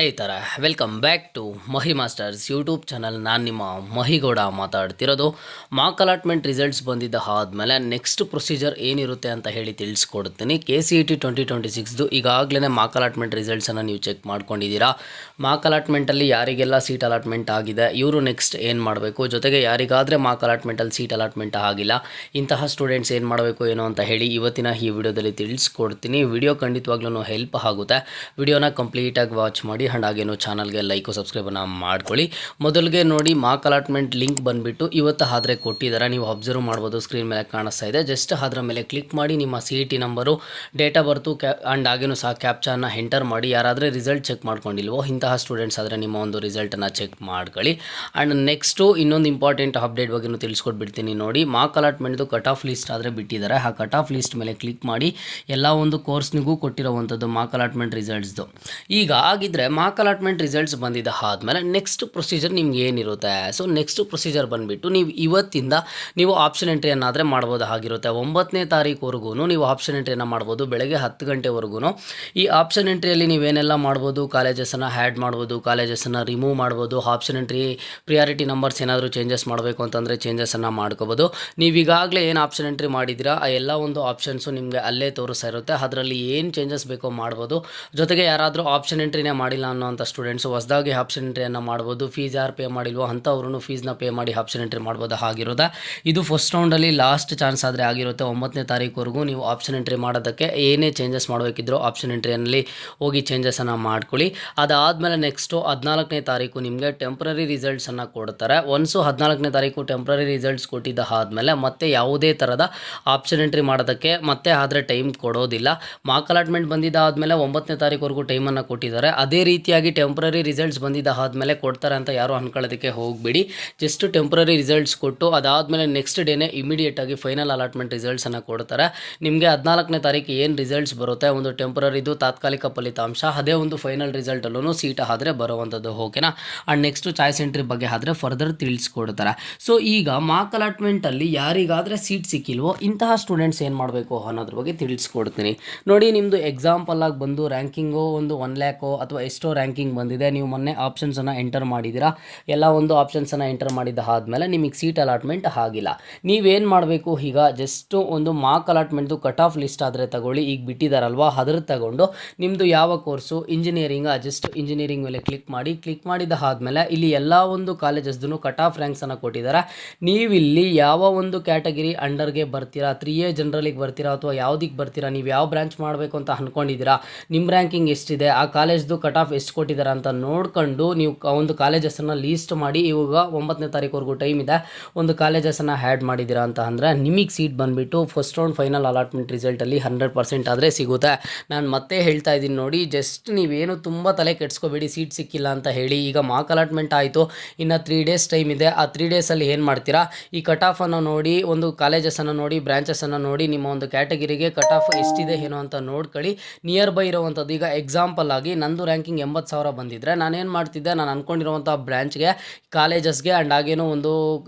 ಸ್ನೇಹಿತರ welcome back to Mahi masters YouTube channel. ನಾನು ನಿಮ್ಮ ಮಹಿಗೌಡ ಮಾತಾಡ್ತಿರೋದು. ಮಾರ್ಕ್ ಅಲಾಟ್ಮೆಂಟ್ ರಿಸಲ್ಟ್ಸ್ ಬಂದಿದ್ದ ಆದಮೇಲೆ ನೆಕ್ಸ್ಟ್ ಪ್ರೊಸೀಜರ್ ಏನಿರುತ್ತೆ ಅಂತ ಹೇಳಿ ತಿಳಿಸ್ಕೊಡ್ತೀನಿ. KCET 2026 ಈಗಾಗಲೇ ಮಾರ್ಕ್ ಅಲಾಟ್ಮೆಂಟ್ ರಿಸಲ್ಟ್ಸನ್ನು ನೀವು ಚೆಕ್ ಮಾಡ್ಕೊಂಡಿದ್ದೀರಾ. ಮಾರ್ಕ್ ಅಲಾಟ್ಮೆಂಟಲ್ಲಿ ಯಾರಿಗೆಲ್ಲ ಸೀಟ್ ಅಲಾಟ್ಮೆಂಟ್ ಆಗಿದೆ ಇವರು ನೆಕ್ಸ್ಟ್ ಏನು ಮಾಡಬೇಕು, ಜೊತೆಗೆ ಯಾರಿಗಾದರೆ ಮಾರ್ಕ್ ಅಲಾಟ್ಮೆಂಟಲ್ಲಿ ಸೀಟ್ ಅಲಾಟ್ಮೆಂಟ್ ಆಗಿಲ್ಲ ಇಂತಹ ಸ್ಟೂಡೆಂಟ್ಸ್ ಏನು ಮಾಡಬೇಕು ಏನೋ ಅಂತ ಹೇಳಿ ಇವತ್ತಿನ ಈ ವಿಡಿಯೋದಲ್ಲಿ ತಿಳಿಸ್ಕೊಡ್ತೀನಿ. ವಿಡಿಯೋ ಖಂಡಿತವಾಗ್ಲೂ ಹೆಲ್ಪ್ ಆಗುತ್ತೆ. ವಿಡಿಯೋನ ಕಂಪ್ಲೀಟಾಗಿ ವಾಚ್ ಮಾಡಿ ಆ್ಯಂಡ್ ಹಾಗೇನು ಚಾನಲ್ಗೆ ಲೈಕು ಸಬ್ಸ್ಕ್ರೈಬನ್ನು ಮಾಡ್ಕೊಳ್ಳಿ. ಮೊದಲಿಗೆ ನೋಡಿ, ಮಾರ್ಕ್ ಅಲಾಟ್ಮೆಂಟ್ ಲಿಂಕ್ ಬಂದುಬಿಟ್ಟು ಇವತ್ತು ಆದರೆ ಕೊಟ್ಟಿದ್ದಾರೆ. ನೀವು ಅಬ್ಸರ್ವ್ ಮಾಡ್ಬೋದು, ಸ್ಕ್ರೀನ್ ಮೇಲೆ ಕಾಣಿಸ್ತಾ ಇದೆ. ಜಸ್ಟ್ ಅದರ ಮೇಲೆ ಕ್ಲಿಕ್ ಮಾಡಿ ನಿಮ್ಮ CET number, date of birth and ಹಾಗೇನು ಸಹ ಕ್ಯಾಪ್ಚಾನ ಎಂಟರ್ ಮಾಡಿ. ಯಾರಾದರೆ ರಿಸಲ್ಟ್ ಚೆಕ್ ಮಾಡ್ಕೊಂಡಿಲ್ವೋ ಇಂತಹ ಸ್ಟೂಡೆಂಟ್ಸ್ ಆದರೆ ನಿಮ್ಮ ಒಂದು ರಿಸಲ್ಟನ್ನು ಚೆಕ್ ಮಾಡ್ಕೊಳ್ಳಿ. ಆ್ಯಂಡ್ ನೆಕ್ಸ್ಟು ಇನ್ನೊಂದು ಇಂಪಾರ್ಟೆಂಟ್ ಅಪ್ಡೇಟ್ ಬಗ್ಗೆಯೂ ತಿಳಿಸ್ಕೊಟ್ಬಿಡ್ತೀನಿ ನೋಡಿ. ಮಾರ್ಕ್ ಅಲಾಟ್ಮೆಂಟ್ದು ಕಟ್ ಆಫ್ ಲಿಸ್ಟ್ ಆದರೆ ಬಿಟ್ಟಿದ್ದಾರೆ. ಆ ಕಟ್ ಆಫ್ ಲಿಸ್ಟ್ ಮೇಲೆ ಕ್ಲಿಕ್ ಮಾಡಿ ಎಲ್ಲ ಒಂದು ಕೋರ್ಸ್ನಿಗೂ ಕೊಟ್ಟಿರೋವಂಥದ್ದು ಮಾರ್ಕ್ ಅಲಾಟ್ಮೆಂಟ್ ರಿಸಲ್ಟ್ಸ್ದು. ಈಗ ಆಗಿದ್ದರೆ ಮಾರ್ಕ್ ಅಲಾಟ್ಮೆಂಟ್ ರಿಸಲ್ಟ್ಸ್ ಬಂದಿದ್ದ ಆದಮೇಲೆ ನೆಕ್ಸ್ಟ್ ಪ್ರೊಸೀಜರ್ ನಿಮ್ಗೆ ಏನಿರುತ್ತೆ. ಸೊ ನೆಕ್ಸ್ಟ್ ಪ್ರೊಸೀಜರ್ ಬಂದುಬಿಟ್ಟು ನೀವು ಇವತ್ತಿಂದ ನೀವು ಆಪ್ಷನ್ ಎಂಟ್ರಿಯನ್ನಾದರೆ ಮಾಡ್ಬೋದು ಆಗಿರುತ್ತೆ. 9ನೇ ತಾರೀಕುವರೆಗೂ ನೀವು ಆಪ್ಷನ್ ಎಂಟ್ರಿಯನ್ನು ಮಾಡ್ಬೋದು, ಬೆಳಗ್ಗೆ 10 ಗಂಟೆವರೆಗೂ. ಈ ಆಪ್ಷನ್ ಎಂಟ್ರಿಯಲ್ಲಿ ನೀವೇನೆಲ್ಲ ಮಾಡ್ಬೋದು, ಕಾಲೇಜಸನ್ನು ಆ್ಯಡ್ ಮಾಡ್ಬೋದು, ಕಾಲೇಜಸನ್ನು ರಿಮೂವ್ ಮಾಡ್ಬೋದು. ಆಪ್ಷನ್ ಎಂಟ್ರಿ ಪ್ರಿಯಾರಿಟಿ ನಂಬರ್ಸ್ ಏನಾದರೂ ಚೇಂಜಸ್ ಮಾಡಬೇಕು ಅಂತಂದರೆ ಚೇಂಜಸನ್ನು ಮಾಡ್ಕೋಬೋದು. ನೀವೀಗಾಗಲೇ ಏನು ಆಪ್ಷನ್ ಎಂಟ್ರಿ ಮಾಡಿದ್ದೀರಾ ಆ ಎಲ್ಲ ಒಂದು ಆಪ್ಷನ್ಸು ನಿಮಗೆ ಅಲ್ಲೇ ತೋರಿಸ್ತಾ ಇರುತ್ತೆ. ಅದರಲ್ಲಿ ಏನು ಚೇಂಜಸ್ ಬೇಕೋ ಮಾಡ್ಬೋದು. ಜೊತೆಗೆ ಯಾರಾದರೂ ಆಪ್ಷನ್ ಎಂಟ್ರಿನೇ ಮಾಡಿಲ್ಲ ಅನ್ನೋಂಥ ಸ್ಟೂಡೆಂಟ್ಸು ಹೊಸದಾಗಿ ಆಪ್ಷನ್ ಎಂಟ್ರಿಯನ್ನು ಮಾಡ್ಬೋದು. ಫೀಸ್ ಯಾರು ಪೇ ಮಾಡಿಲ್ವೋ ಅಂಥವ್ರೂ ಫೀಸ್ನ ಪೇ ಮಾಡಿ ಆಪ್ಷನ್ ಎಂಟ್ರಿ ಮಾಡ್ಬೋದು ಆಗಿರೋದ. ಇದು ಫಸ್ಟ್ ರೌಂಡಲ್ಲಿ ಲಾಸ್ಟ್ ಚಾನ್ಸ್ ಆದರೆ ಆಗಿರುತ್ತೆ. 9ನೇ ತಾರೀಕುವರೆಗೂ ನೀವು ಆಪ್ಷನ್ ಎಂಟ್ರಿ ಮಾಡೋದಕ್ಕೆ ಏನೇ ಚೇಂಜಸ್ ಮಾಡಬೇಕಿದ್ರೋ ಆಪ್ಷನ್ ಎಂಟ್ರಿಯಲ್ಲಿ ಹೋಗಿ ಚೇಂಜಸನ್ನು ಮಾಡ್ಕೊಳ್ಳಿ. ಅದಾದಮೇಲೆ ನೆಕ್ಸ್ಟು 14ನೇ ತಾರೀಕು ನಿಮಗೆ ಟೆಂಪ್ರರಿ ರಿಸಲ್ಟ್ಸನ್ನು ಕೊಡ್ತಾರೆ. ಒನ್ಸು 14ನೇ ತಾರೀಕು ಟೆಂಪ್ರರಿ ರಿಸಲ್ಟ್ಸ್ ಕೊಟ್ಟಿದ್ದ ಆದಮೇಲೆ ಮತ್ತೆ ಯಾವುದೇ ಥರದ ಆಪ್ಷನ್ ಎಂಟ್ರಿ ಮಾಡೋದಕ್ಕೆ ಮತ್ತೆ ಆದರೆ ಟೈಮ್ ಕೊಡೋದಿಲ್ಲ. ಮಾರ್ಕ್ ಅಲಾಟ್ಮೆಂಟ್ ಬಂದಿದ್ದಾದಮೇಲೆ 9ನೇ ತಾರೀಕುವರೆಗೂ ಟೈಮನ್ನು ಕೊಟ್ಟಿದ್ದಾರೆ. ಅದೇ ರೀತಿಯಾಗಿ ಟೆಂಪ್ರರಿ ರಿಸಲ್ಟ್ಸ್ ಬಂದಿದ್ದ ಆದಮೇಲೆ ಕೊಡ್ತಾರೆ ಅಂತ ಯಾರು ಅಂದ್ಕೊಳ್ಳೋದಕ್ಕೆ ಹೋಗಬೇಡಿ. ಜಸ್ಟ್ ಟೆಂಪ್ರರಿ ರಿಸಲ್ಟ್ಸ್ ಕೊಟ್ಟು ಅದಾದಮೇಲೆ ನೆಕ್ಸ್ಟ್ ಡೇನೇ ಇಮಿಡಿಯೇಟಾಗಿ ಫೈನಲ್ ಅಲಾಟ್ಮೆಂಟ್ ರಿಸಲ್ಟ್ಸನ್ನು ಕೊಡ್ತಾರೆ. ನಿಮಗೆ 14ನೇ ತಾರೀಕು ಏನು ರಿಸಲ್ಟ್ಸ್ ಬರುತ್ತೆ, ಒಂದು ಟೆಂಪ್ರರಿದು ತಾತ್ಕಾಲಿಕ ಫಲಿತಾಂಶ, ಅದೇ ಒಂದು ಫೈನಲ್ ರಿಸಲ್ಟಲ್ಲೂ ಸೀಟ್ ಆದರೆ ಬರುವಂಥದ್ದು. ಓಕೆನಾ. ಆ್ಯಂಡ್ ನೆಕ್ಸ್ಟ್ ಚಾಯ್ಸ್ ಎಂಟ್ರಿ ಬಗ್ಗೆ ಆದರೆ ಫರ್ದರ್ ತಿಳಿಸ್ಕೊಡ್ತಾರೆ. ಸೊ ಈಗ ಮಾರ್ಕ್ ಅಲಾಟ್ಮೆಂಟಲ್ಲಿ ಯಾರಿಗಾದರೆ ಸೀಟ್ ಸಿಕ್ಕಿಲ್ವೋ ಇಂತಹ ಸ್ಟೂಡೆಂಟ್ಸ್ ಏನು ಮಾಡಬೇಕು ಅನ್ನೋದ್ರ ಬಗ್ಗೆ ತಿಳಿಸ್ಕೊಡ್ತೀನಿ ನೋಡಿ. ನಿಮ್ಮದು ಎಕ್ಸಾಂಪಲ್ ಆಗಿ ಬಂದು ರ್ಯಾಂಕಿಂಗು ಒಂದು 1 ಲ್ಯಾಕೋ ಅಥವಾ ಎಷ್ಟೋ ರ್ಯಾಂಕಿಂಗ್ ಬಂದಿದೆ. ನೀವು ಮೊನ್ನೆ ಆಪ್ಷನ್ಸನ್ನು ಎಂಟರ್ ಮಾಡಿದ್ದೀರಾ. ಎಲ್ಲ ಒಂದು ಆಪ್ಷನ್ಸನ್ನು ಎಂಟರ್ ಮಾಡಿದ್ದ ಆದಮೇಲೆ ನಿಮಗೆ ಸೀಟ್ ಅಲಾಟ್ಮೆಂಟ್ ಆಗಿಲ್ಲ. ನೀವೇನು ಮಾಡಬೇಕು, ಈಗ ಜಸ್ಟು ಒಂದು ಮಾರ್ಕ್ ಅಲಾಟ್ಮೆಂಟ್ದು ಕಟ್ ಆಫ್ ಲಿಸ್ಟ್ ಆದರೆ ತಗೊಳ್ಳಿ. ಈಗ ಬಿಟ್ಟಿದ್ದಾರಲ್ವಾ, ಅದ್ರ ತಗೊಂಡು ನಿಮ್ಮದು ಯಾವ ಕೋರ್ಸು ಇಂಜಿನಿಯರಿಂಗ್, ಜಸ್ಟ್ ಇಂಜಿನಿಯರಿಂಗ್ ಮೇಲೆ ಕ್ಲಿಕ್ ಮಾಡಿ. ಕ್ಲಿಕ್ ಮಾಡಿದ ಆದಮೇಲೆ ಇಲ್ಲಿ ಎಲ್ಲ ಒಂದು ಕಾಲೇಜಸ್ದು ಕಟ್ ಆಫ್ ರ್ಯಾಂಕ್ಸನ್ನು ಕೊಟ್ಟಿದ್ದಾರೆ. ನೀವಿಲ್ಲಿ ಯಾವ ಒಂದು ಕ್ಯಾಟಗಿರಿ ಅಂಡರ್ಗೆ ಬರ್ತೀರಾ, 3A ಜನರಲಿಗೆ ಬರ್ತೀರಾ ಅಥವಾ ಯಾವುದಕ್ಕೆ ಬರ್ತೀರಾ, ನೀವು ಯಾವ ಬ್ರಾಂಚ್ ಮಾಡಬೇಕು ಅಂತ ಅಂದ್ಕೊಂಡಿದ್ದೀರಾ, ನಿಮ್ಮ ರ್ಯಾಂಕಿಂಗ್ ಎಷ್ಟಿದೆ, ಆ ಕಾಲೇಜ್ದು ಕಟ್ ಆಫ್ ಎಷ್ಟು ಕೊಟ್ಟಿದ್ದಾರೆ ಅಂತ ನೋಡ್ಕೊಂಡು ನೀವು ಒಂದು ಕಾಲೇಜಸನ್ನು ಲೀಸ್ಟ್ ಮಾಡಿ. ಇವಾಗ 9ನೇ ತಾರೀಕುವರೆಗೂ ಟೈಮ್ ಇದೆ. ಒಂದು ಕಾಲೇಜಸನ್ನು ಆ್ಯಡ್ ಮಾಡಿದ್ದೀರಾ ಅಂತ ಅಂದರೆ ನಿಮಗೆ ಸೀಟ್ ಬಂದುಬಿಟ್ಟು ಫಸ್ಟ್ ರೌಂಡ್ ಫೈನಲ್ ಅಲಾಟ್ಮೆಂಟ್ ರಿಸಲ್ಟಲ್ಲಿ 100% ಆದರೆ ಸಿಗುತ್ತೆ. ನಾನು ಮತ್ತೆ ಹೇಳ್ತಾ ಇದ್ದೀನಿ ನೋಡಿ, ಜಸ್ಟ್ ನೀವೇನು ತುಂಬ ತಲೆ ಕೆಡಿಸ್ಕೋಬೇಡಿ ಸೀಟ್ ಸಿಕ್ಕಿಲ್ಲ ಅಂತ ಹೇಳಿ. ಈಗ ಮಾರ್ಕ್ ಅಲಾಟ್ಮೆಂಟ್ ಆಯಿತು, ಇನ್ನು 3 ಡೇಸ್ ಟೈಮ್ ಇದೆ. ಆ 3 ಡೇಸಲ್ಲಿ ಏನು ಮಾಡ್ತೀರಾ, ಈ ಕಟ್ ಆಫನ್ನು ನೋಡಿ, ಒಂದು ಕಾಲೇಜಸನ್ನು ನೋಡಿ, ಬ್ರಾಂಚಸನ್ನು ನೋಡಿ, ನಿಮ್ಮ ಒಂದು ಕ್ಯಾಟಗಿರಿಗೆ ಕಟ್ ಆಫ್ ಎಷ್ಟಿದೆ ಏನೋ ಅಂತ ನೋಡ್ಕೊಳ್ಳಿ. ನಿಯರ್ ಬೈ ಇರೋವಂಥದ್ದು, ಈಗ ಎಕ್ಸಾಂಪಲ್ ಆಗಿ ನಂದು ರ್ಯಾಂಕಿಂಗ್ 80,000 ಬಂದಿದ್ದರೆ ನಾನೇನು ಮಾಡ್ತಿದ್ದೆ, ನಾನು ಅಂದ್ಕೊಂಡಿರುವಂಥ ಬ್ರಾಂಚ್ಗೆ, ಕಾಲೇಜಸ್ಗೆ ಆ್ಯಂಡ್ ಹಾಗೇನೋ ಒಂದು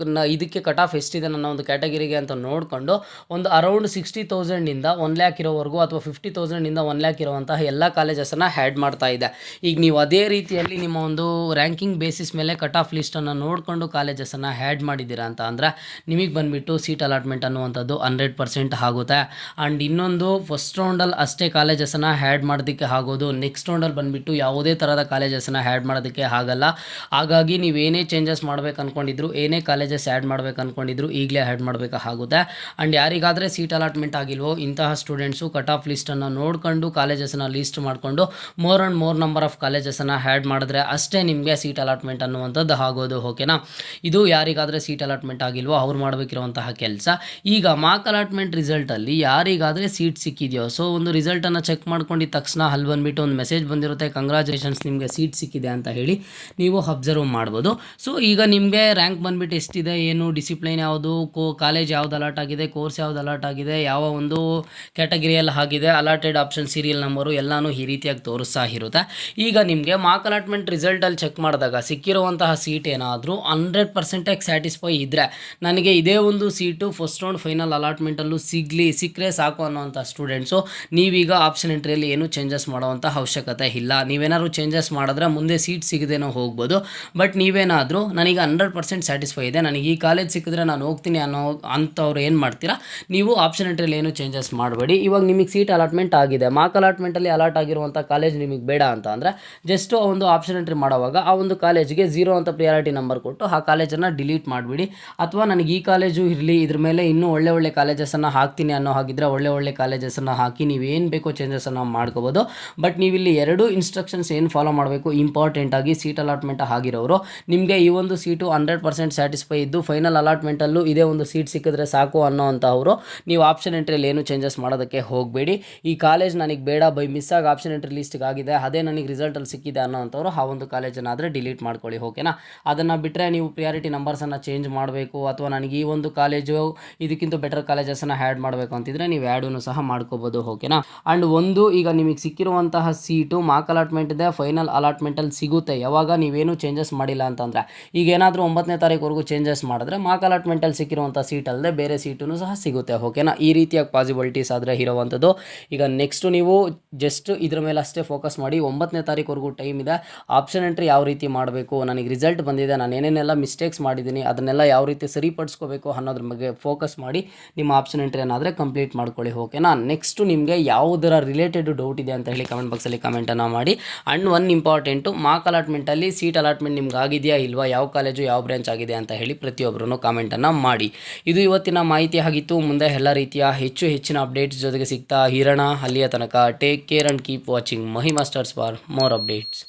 ಇದಕ್ಕೆ ಕಟ್ ಆಫ್ ಎಷ್ಟಿದೆ ನನ್ನ ಒಂದು ಕ್ಯಾಟಗಿರಿಗೆ ಅಂತ ನೋಡಿಕೊಂಡು ಒಂದು ಅರೌಂಡ್ 60,000ಇಂದ 1 ಲ್ಯಾಕ್ ಇರೋವರೆಗೂ ಅಥವಾ 50,000ಇಂದ 1 ಲ್ಯಾಕ್ ಇರುವಂತಹ ಎಲ್ಲ ಕಾಲೇಜಸನ್ನು ಆ್ಯಡ್ ಮಾಡ್ತಾ ಇದೆ. ಈಗ ನೀವು ಅದೇ ರೀತಿಯಲ್ಲಿ ನಿಮ್ಮ ಒಂದು ರ್ಯಾಂಕಿಂಗ್ ಬೇಸಿಸ್ ಮೇಲೆ ಕಟ್ ಆಫ್ ಲಿಸ್ಟನ್ನು ನೋಡಿಕೊಂಡು ಕಾಲೇಜಸನ್ನು ಆ್ಯಡ್ ಮಾಡಿದ್ದೀರಾ ಅಂತ ಅಂದರೆ ನಿಮಗೆ ಬಂದುಬಿಟ್ಟು ಸೀಟ್ ಅಲಾಟ್ಮೆಂಟ್ ಅನ್ನುವಂಥದ್ದು 100% ಆಗುತ್ತೆ. ಆ್ಯಂಡ್ ಇನ್ನೊಂದು ಫಸ್ಟ್ ರೌಂಡಲ್ಲಿ ಅಷ್ಟೇ ಕಾಲೇಜಸನ್ನು ಆ್ಯಡ್ ಮಾಡೋದಕ್ಕೆ ಆಗೋದು, ನೆಕ್ಸ್ಟ್ ರೌಂಡಲ್ಲಿ ಬಂದುಬಿಟ್ಟು ಯಾವುದೇ ಥರದ ಕಾಲೇಜಸನ್ನು ಆ್ಯಡ್ ಮಾಡೋದಕ್ಕೆ ಆಗಲ್ಲ. ಹಾಗಾಗಿ ನೀವೇನೇ ಚೇಂಜಸ್ ಮಾಡಬೇಕು ಅಂದ್ಕೊಂಡಿದ್ರು, ಏನೇ ಕಾಲೇಜಸ್ ಆ್ಯಡ್ ಮಾಡಬೇಕು ಅಂದ್ಕೊಂಡಿದ್ರು ಈಗಲೇ ಆ್ಯಡ್ ಮಾಡಬೇಕಾಗುತ್ತೆ. ಆ್ಯಂಡ್ ಯಾರಿಗಾದರೆ ಸೀಟ್ ಅಲಾಟ್ಮೆಂಟ್ ಆಗಿಲ್ವೋ ಇಂತಹ ಸ್ಟೂಡೆಂಟ್ಸು ಕಟ್ ಆಫ್ ಲಿಸ್ಟನ್ನು ನೋಡಿಕೊಂಡು ಕಾಲೇಜಸನ್ನು ಲೀಸ್ಟ್ ಮಾಡಿಕೊಂಡು more and more number of ಕಾಲೇಜಸನ್ನು ಆ್ಯಡ್ ಮಾಡಿದ್ರೆ ಅಷ್ಟೇ ನಿಮಗೆ ಸೀಟ್ ಅಲಾಟ್ಮೆಂಟ್ ಅನ್ನುವಂಥದ್ದು ಆಗೋದು. ಓಕೆನಾ. ಇದು ಯಾರಿಗಾದರೆ ಸೀಟ್ ಅಲಾಟ್ಮೆಂಟ್ ಆಗಿಲ್ವೋ ಅವ್ರು ಮಾಡಬೇಕಿರುವಂತಹ ಕೆಲಸ. ಈಗ ಮಾರ್ಕ್ ಅಲಾಟ್ಮೆಂಟ್ ರಿಸಲ್ಟಲ್ಲಿ ಯಾರಿಗಾದರೆ ಸೀಟ್ ಸಿಕ್ಕಿದೆಯೋ, ಸೊ ಒಂದು ರಿಸಲ್ಟನ್ನು ಚೆಕ್ ಮಾಡ್ಕೊಂಡಿದ್ದ ತಕ್ಷಣ ಅಲ್ಲಿ ಬಂದುಬಿಟ್ಟು ಒಂದು ಮೆಸೇಜ್ ಬಂದಿರುತ್ತೆ, ಕಂಗ್ರಾಚುಲೇಷನ್ಸ್ ನಿಮಗೆ ಸೀಟ್ ಸಿಕ್ಕಿದೆ ಅಂತ ಹೇಳಿ ನೀವು ಅಬ್ಸರ್ವ್ ಮಾಡ್ಬೋದು. ಸೊ ಈಗ ನಿಮಗೆ ರ್ಯಾಂಕ್ ಬಂದುಬಿಟ್ಟು ಎಷ್ಟಿದೆ, ಏನು ಡಿಸಿಪ್ಲೈನ್ ಯಾವುದು, ಕಾಲೇಜ್ ಯಾವ್ದು ಅಲಾಟ್ ಆಗಿದೆ, ಕೋರ್ಸ್ ಯಾವ್ದು ಅಲಾಟ್ ಆಗಿದೆ, ಯಾವ ಒಂದು ಕ್ಯಾಟಗಿರಿಯಲ್ಲಿ ಆಗಿದೆ, ಅಲಾಟೆಡ್ ಆಪ್ಷನ್ ಸೀರಿಯಲ್ ನಂಬರು ಎಲ್ಲನೂ ಈ ರೀತಿಯಾಗಿ ತೋರಿಸ್ತಾ ಇರುತ್ತೆ. ಈಗ ನಿಮಗೆ ಮಾರ್ಕ್ ಅಲಾಟ್ಮೆಂಟ್ ರಿಸಲ್ಟಲ್ಲಿ ಚೆಕ್ ಮಾಡಿದಾಗ ಸಿಕ್ಕಿರುವಂತಹ ಸೀಟ್ ಏನಾದರೂ 100% ಸ್ಯಾಟಿಸ್ಫೈ ಇದ್ದರೆ, ನನಗೆ ಇದೇ ಒಂದು ಸೀಟು ಫಸ್ಟ್ ರೌಂಡ್ ಫೈನಲ್ ಅಲಾಟ್ಮೆಂಟಲ್ಲೂ ಸಿಕ್ಕರೆ ಸಾಕು ಅನ್ನೋವಂಥ ಸ್ಟೂಡೆಂಟ್ಸು ನೀವೀಗ ಆಪ್ಷನ್ ಎಂಟ್ರಿಯಲ್ಲಿ ಏನೂ ಚೇಂಜಸ್ ಮಾಡೋವಂಥ ಅವಶ್ಯಕತೆ ಇಲ್ಲ. ನೀವೇನಾದ್ರು ಏನಾದ್ರು ಚೇಂಜಸ್ ಮಾಡಿದ್ರೆ ಮುಂದೆ ಸೀಟ್ ಸಿಗದೇನೋ ಹೋಗ್ಬೋದು. ಬಟ್ ನೀವೇನಾದರೂ ನನಗೆ 100% ಸ್ಯಾಟಿಸ್ಫೈ ಇದೆ, ನನಗೆ ಈ ಕಾಲೇಜ್ ಸಿಕ್ಕಿದ್ರೆ ನಾನು ಹೋಗ್ತೀನಿ ಅಂಥವ್ರು ಏನು ಮಾಡ್ತೀರಾ, ನೀವು ಆಪ್ಷನ್ ಎಂಟ್ರಿಯಲ್ಲಿ ಏನು ಚೇಂಜಸ್ ಮಾಡಬೇಡಿ. ಇವಾಗ ನಿಮಗೆ ಸೀಟ್ ಅಲಾಟ್ಮೆಂಟ್ ಆಗಿದೆ, ಮಾರ್ಕ್ ಅಲಾಟ್ಮೆಂಟಲ್ಲಿ ಅಲಾಟ್ ಆಗಿರುವಂಥ ಕಾಲೇಜ್ ನಿಮಗೆ ಬೇಡ ಅಂತ ಅಂದರೆ ಜಸ್ಟ್ ಆ ಒಂದು ಆಪ್ಷನ್ ಎಂಟ್ರಿ ಮಾಡೋವಾಗ ಆ ಒಂದು ಕಾಲೇಜಿಗೆ 0 ಅಂತ ಪ್ರಿಯಾರಿಟಿ ನಂಬರ್ ಕೊಟ್ಟು ಆ ಕಾಲೇಜನ್ನು ಡಿಲೀಟ್ ಮಾಡಿಬಿಡಿ. ಅಥವಾ ನನಗೆ ಈ ಕಾಲೇಜು ಇರಲಿ, ಇದ್ರ ಮೇಲೆ ಇನ್ನೂ ಒಳ್ಳೆ ಕಾಲೇಜಸನ್ನು ಹಾಕ್ತೀನಿ ಅನ್ನೋ ಹಾಗಿದ್ರೆ ಒಳ್ಳೆ ಕಾಲೇಜಸನ್ನು ಹಾಕಿ ನೀವೇನು ಬೇಕೋ ಚೇಂಜಸನ್ನು ಮಾಡ್ಕೋಬೋದು. ಬಟ್ ನೀವಿಲ್ಲಿ 2 ಇನ್ಸ್ಟ್ರಕ್ಷನ್ಸ್ ಏನು ಫಾಲೋ ಮಾಡಬೇಕು ಇಂಪಾರ್ಟೆಂಟ್ ಆಗಿ, ಸೀಟ್ ಅಲಾಟ್ಮೆಂಟ್ ಆಗಿರೋರು ನಿಮಗೆ ಈ ಒಂದು ಸೀಟು 100% ಸ್ಯಾಟಿಸ್ಫೈ ಇದ್ದು ಫೈನಲ್ ಅಲಾಟ್ಮೆಂಟಲ್ಲೂ ಇದೇ ಒಂದು ಸೀಟ್ ಸಿಕ್ಕಿದ್ರೆ ಸಾಕು ಅನ್ನೋ ಅಂಥವರು ನೀವು ಆಪ್ಷನ್ ಎಂಟ್ರಿಯಲ್ಲಿ ಏನು ಚೇಂಜಸ್ ಮಾಡೋದಕ್ಕೆ ಹೋಗಬೇಡಿ. ಈ ಕಾಲೇಜ್ ನನಗೆ ಬೇಡ, ಬೈ ಮಿಸ್ ಆಗಿ ಆಪ್ಷನ್ ಎಂಟ್ರಿ ಲಿಸ್ಟ್ಗೆ ಆಗಿದೆ, ಅದೇ ನನಗೆ ರಿಸಲ್ಟಲ್ಲಿ ಸಿಕ್ಕಿದೆ ಅನ್ನೋ ಅಂಥವ್ರು ಆ ಒಂದು ಕಾಲೇಜನ್ನಾದರೆ ಡಿಲೀಟ್ ಮಾಡ್ಕೊಳ್ಳಿ. ಓಕೆನಾ? ಅದನ್ನು ಬಿಟ್ಟರೆ ನೀವು ಪ್ರಿಯಾರಿಟಿ ನಂಬರ್ಸನ್ನು ಚೇಂಜ್ ಮಾಡಬೇಕು ಅಥವಾ ನನಗೆ ಈ ಒಂದು ಕಾಲೇಜು ಇದಕ್ಕಿಂತ ಬೆಟರ್ ಕಾಲೇಜಸನ್ನು ಆ್ಯಡ್ ಮಾಡಬೇಕು ಅಂತಿದ್ರೆ ನೀವು ಆ್ಯಡನ್ನು ಸಹ ಮಾಡ್ಕೋಬೋದು. ಓಕೆನಾ? ಆ್ಯಂಡ್ ಈಗ ನಿಮಗೆ ಸಿಕ್ಕಿರುವಂತಹ ಸೀಟು ಮಾರ್ಕ್ ಅಲಾಟ್ಮೆಂಟ್ ಇದೆ, ಫೈನಲ್ ಅಲಾಟ್ಮೆಂಟಲ್ಲಿ ಸಿಗುತ್ತೆ ಯಾವಾಗ ನೀವೇನು ಚೇಂಜಸ್ ಮಾಡಿಲ್ಲ ಅಂತಂದರೆ. ಈಗ ಏನಾದರೂ 9ನೇ ತಾರೀಕುವರೆಗೂ ಚೇಂಜಸ್ ಮಾಡಿದ್ರೆ ಮಾರ್ಕ್ ಅಲಾಟ್ಮೆಂಟಲ್ಲಿ ಸಿಕ್ಕಿರುವಂಥ ಸೀಟ್ ಅಲ್ಲದೆ ಬೇರೆ ಸೀಟೂ ಸಹ ಸಿಗುತ್ತೆ. ಓಕೆನಾ? ಈ ರೀತಿಯಾಗಿ ಪಾಸಿಬಿಲಿಟೀಸ್ ಆದರೆ ಇರೋವಂಥದ್ದು. ಈಗ ನೆಕ್ಸ್ಟು ನೀವು ಜಸ್ಟ್ ಇದ್ರ ಮೇಲೆ ಅಷ್ಟೇ ಫೋಕಸ್ ಮಾಡಿ. 9ನೇ ತಾರೀಕುವರೆಗೂ ಟೈಮ್ ಇದೆ. ಆಪ್ಷನ್ ಎಂಟ್ರಿ ಯಾವ ರೀತಿ ಮಾಡಬೇಕು, ನನಗೆ ರಿಸಲ್ಟ್ ಬಂದಿದೆ, ನಾನು ಏನೇನೆಲ್ಲ ಮಿಸ್ಟೇಕ್ಸ್ ಮಾಡಿದ್ದೀನಿ ಅದನ್ನೆಲ್ಲ ಯಾವ ರೀತಿ ಸರಿಪಡಿಸ್ಕೋಬೇಕು ಅನ್ನೋದ್ರ ಬಗ್ಗೆ ಫೋಕಸ್ ಮಾಡಿ ನಿಮ್ಮ ಆಪ್ಷನ್ ಎಂಟ್ರಿ ಏನಾದರೆ ಕಂಪ್ಲೀಟ್ ಮಾಡ್ಕೊಳ್ಳಿ. ಓಕೆನಾ? ನೆಕ್ಸ್ಟು ನಿಮಗೆ ಯಾವುದರ ರಿಲೇಟೆಡ್ ಡೌಟ್ ಇದೆ ಅಂತ ಹೇಳಿ ಕಮೆಂಟ್ ಬಾಕ್ಸಲ್ಲಿ ಕಮೆಂಟನ್ನು ಮಾಡಿ. ಆ್ಯಂಡ್ ಒನ್ ಇಂಪಾರ್ಟೆಂಟು, ಮಾರ್ಕ್ ಅಲಾಟ್ಮೆಂಟಲ್ಲಿ ಸೀಟ್ ಅಲಾಟ್ಮೆಂಟ್ ನಿಮ್ಗೆ ಆಗಿದೆಯಾ ಇಲ್ವಾ, ಯಾವ ಕಾಲೇಜು ಯಾವ ಬ್ರಾಂಚ್ ಆಗಿದೆ ಅಂತ ಹೇಳಿ ಪ್ರತಿಯೊಬ್ಬರೂ ಕಾಮೆಂಟನ್ನು ಮಾಡಿ. ಇದು ಇವತ್ತಿನ ಮಾಹಿತಿ ಆಗಿತ್ತು. ಮುಂದೆ ಎಲ್ಲ ರೀತಿಯ ಹೆಚ್ಚಿನ ಅಪ್ಡೇಟ್ಸ್ ಜೊತೆಗೆ ಸಿಗ್ತಾ ಇರೋಣ. ಅಲ್ಲಿಯ ತನಕ take care and keep watching Mahi masters for more updates.